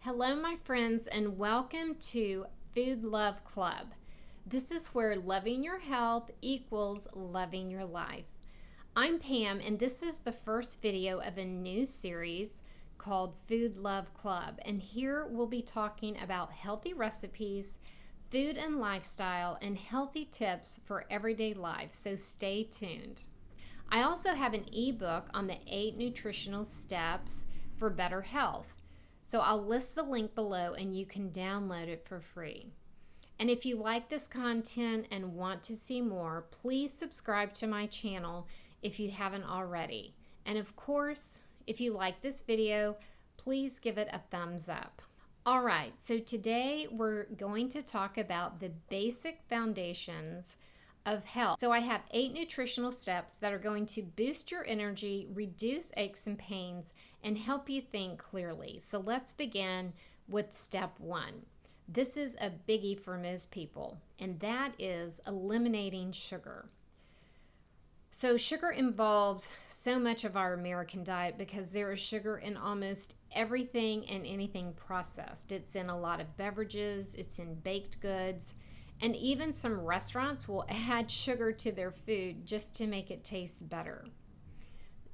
Hello, my friends, and welcome to Food Love Club. This is where loving your health equals loving your life. I'm Pam, and this is the first video of a new series called Food Love Club. And here we'll be talking about healthy recipes, food and lifestyle, and healthy tips for everyday life. So stay tuned. I also have an ebook on the 8 nutritional steps for better health. So I'll list the link below and you can download it for free. And if you like this content and want to see more, please subscribe to my channel if you haven't already. And of course, if you like this video, please give it a thumbs up. All right, so today we're going to talk about the basic foundations of health. So I have 8 nutritional steps that are going to boost your energy, reduce aches and pains, and help you think clearly. So let's begin with step 1. This is a biggie for most people, and that is eliminating sugar. So sugar involves so much of our American diet because there is sugar in almost everything and anything processed. It's in a lot of beverages, it's in baked goods, and even some restaurants will add sugar to their food just to make it taste better.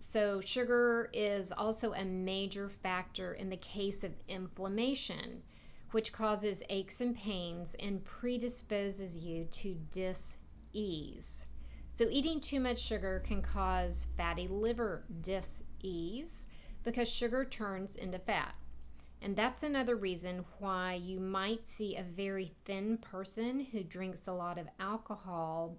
So sugar is also a major factor in the case of inflammation, which causes aches and pains and predisposes you to dis-ease. So eating too much sugar can cause fatty liver dis-ease because sugar turns into fat. And that's another reason why you might see a very thin person who drinks a lot of alcohol,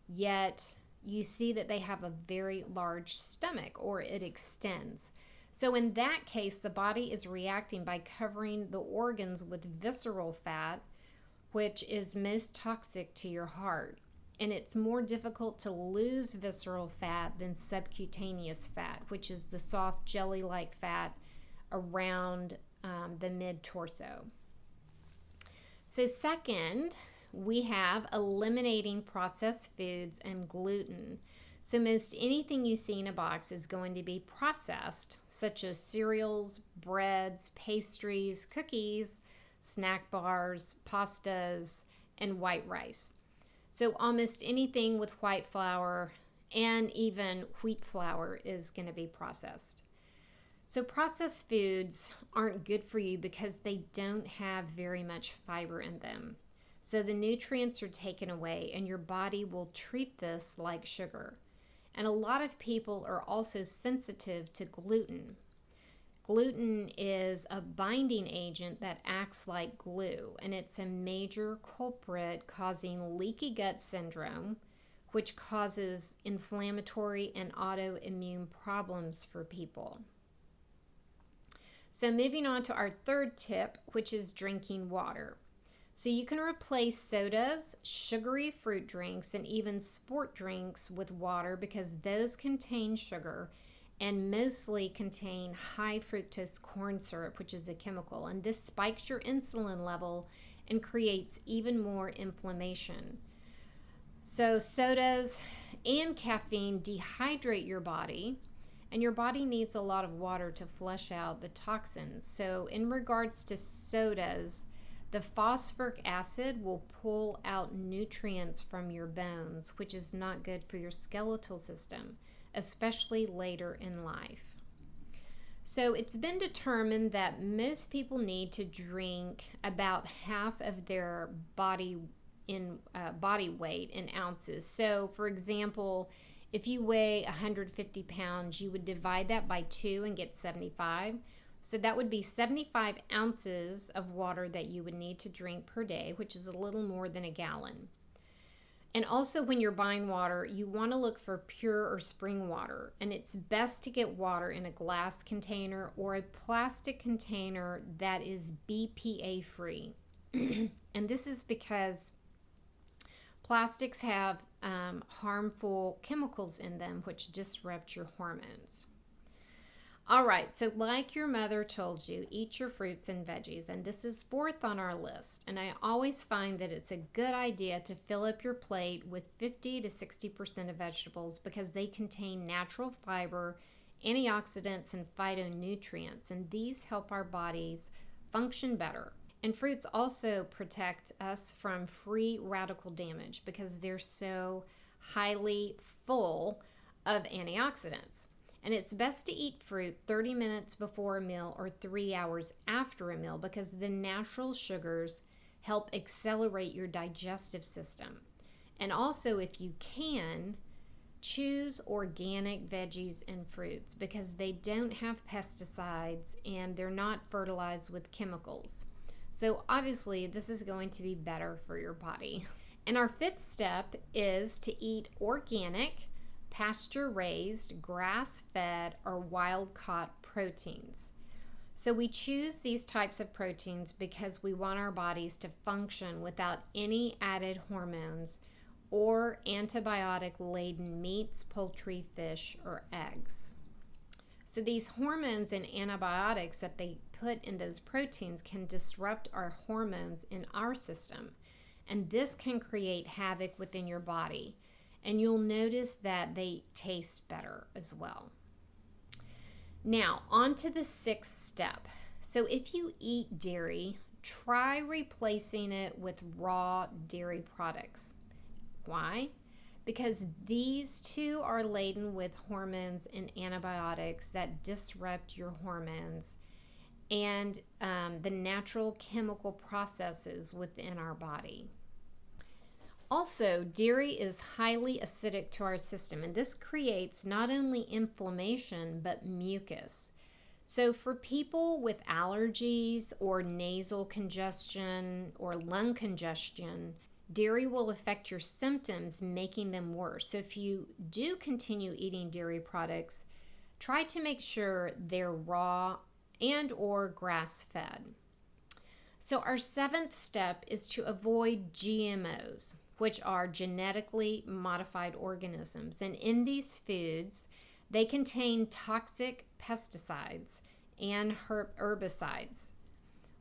yet you see that they have a very large stomach or it extends. So in that case, the body is reacting by covering the organs with visceral fat, which is most toxic to your heart. And it's more difficult to lose visceral fat than subcutaneous fat, which is the soft jelly-like fat around the mid-torso. So second, we have eliminating processed foods and gluten. So most anything you see in a box is going to be processed, such as cereals, breads, pastries, cookies, snack bars, pastas, and white rice. So almost anything with white flour and even wheat flour is going to be processed. So processed foods aren't good for you because they don't have very much fiber in them. So the nutrients are taken away and your body will treat this like sugar. And a lot of people are also sensitive to gluten. Gluten is a binding agent that acts like glue, and it's a major culprit causing leaky gut syndrome, which causes inflammatory and autoimmune problems for people. So moving on to our third tip, which is drinking water. So you can replace sodas, sugary fruit drinks, and even sport drinks with water because those contain sugar and mostly contain high fructose corn syrup, which is a chemical. And this spikes your insulin level and creates even more inflammation. So sodas and caffeine dehydrate your body, and your body needs a lot of water to flush out the toxins. So in regards to sodas, the phosphoric acid will pull out nutrients from your bones, which is not good for your skeletal system, especially later in life. So it's been determined that most people need to drink about half of their body weight in ounces. So for example, if you weigh 150 pounds, you would divide that by 2 and get 75. So that would be 75 ounces of water that you would need to drink per day, which is a little more than a gallon. And also when you're buying water, you want to look for pure or spring water. And it's best to get water in a glass container or a plastic container that is BPA free. And this is because plastics have harmful chemicals in them which disrupt your hormones. All right, so like your mother told you, eat your fruits and veggies, and this is 4th on our list. And I always find that it's a good idea to fill up your plate with 50 to 60% of vegetables because they contain natural fiber, antioxidants, and phytonutrients, and these help our bodies function better. And fruits also protect us from free radical damage because they're so highly full of antioxidants. And it's best to eat fruit 30 minutes before a meal or 3 hours after a meal because the natural sugars help accelerate your digestive system. And also, if you can, choose organic veggies and fruits because they don't have pesticides and they're not fertilized with chemicals. So obviously, this is going to be better for your body. And our fifth step is to eat organic, pasture-raised, grass-fed, or wild-caught proteins. So we choose these types of proteins because we want our bodies to function without any added hormones or antibiotic-laden meats, poultry, fish, or eggs. So these hormones and antibiotics that they put in those proteins can disrupt our hormones in our system, and this can create havoc within your body. And you'll notice that they taste better as well. Now, on to the sixth step. So if you eat dairy, try replacing it with raw dairy products. Why? Because these two are laden with hormones and antibiotics that disrupt your hormones and the natural chemical processes within our body. Also, dairy is highly acidic to our system, and this creates not only inflammation but mucus. So for people with allergies or nasal congestion or lung congestion, dairy will affect your symptoms, making them worse. So if you do continue eating dairy products, try to make sure they're raw and or grass-fed. So our seventh step is to avoid GMOs, which are genetically modified organisms. And in these foods, they contain toxic pesticides and herbicides,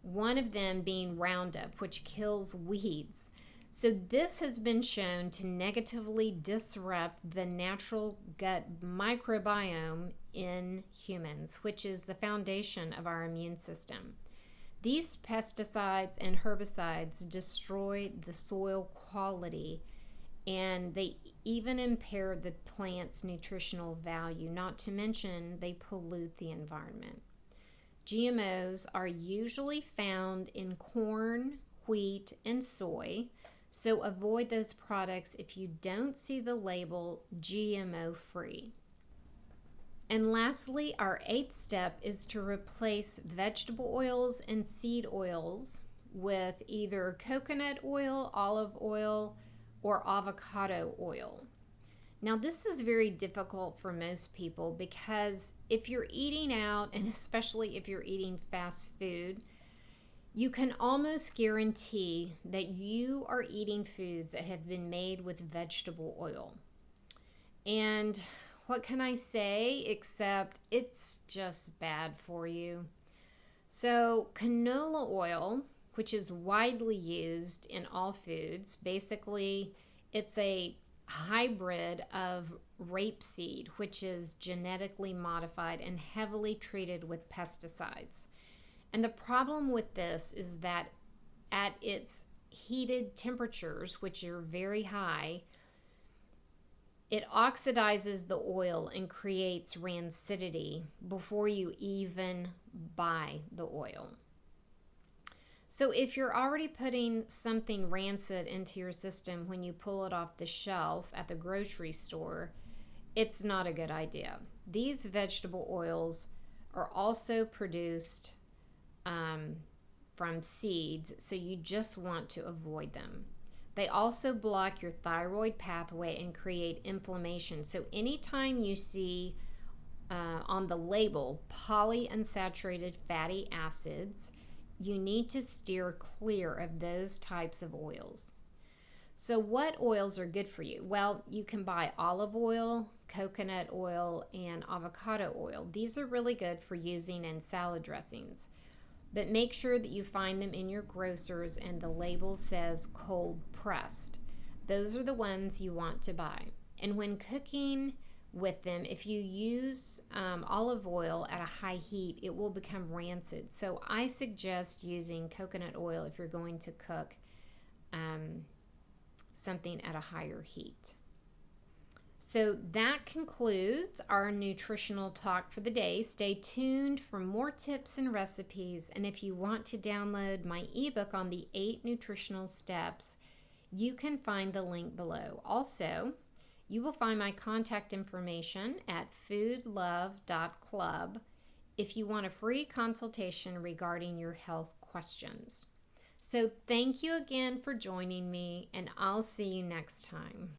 one of them being Roundup, which kills weeds. So this has been shown to negatively disrupt the natural gut microbiome in humans, which is the foundation of our immune system. These pesticides and herbicides destroy the soil quality, and they even impair the plant's nutritional value, not to mention they pollute the environment. GMOs are usually found in corn, wheat, and soy, so avoid those products if you don't see the label GMO free. And lastly, our eighth step is to replace vegetable oils and seed oils with either coconut oil, olive oil, or avocado oil. Now, this is very difficult for most people because if you're eating out, and especially if you're eating fast food, you can almost guarantee that you are eating foods that have been made with vegetable oil. And what can I say except it's just bad for you? So canola oil, which is widely used in all foods, basically it's a hybrid of rapeseed, which is genetically modified and heavily treated with pesticides. And the problem with this is that at its heated temperatures, which are very high, it oxidizes the oil and creates rancidity before you even buy the oil. So if you're already putting something rancid into your system when you pull it off the shelf at the grocery store, it's not a good idea. These vegetable oils are also produced from seeds, so you just want to avoid them. They also block your thyroid pathway and create inflammation. So anytime you see on the label polyunsaturated fatty acids, you need to steer clear of those types of oils. So what oils are good for you? Well, you can buy olive oil, coconut oil, and avocado oil. These are really good for using in salad dressings. But make sure that you find them in your grocers and the label says cold pressed. Those are the ones you want to buy. And when cooking with them. If you use olive oil at a high heat, it will become rancid. So I suggest using coconut oil if you're going to cook something at a higher heat. So that concludes our nutritional talk for the day. Stay tuned for more tips and recipes. And if you want to download my ebook on the 8 nutritional steps, you can find the link below. Also, you will find my contact information at foodlove.club if you want a free consultation regarding your health questions. So thank you again for joining me, and I'll see you next time.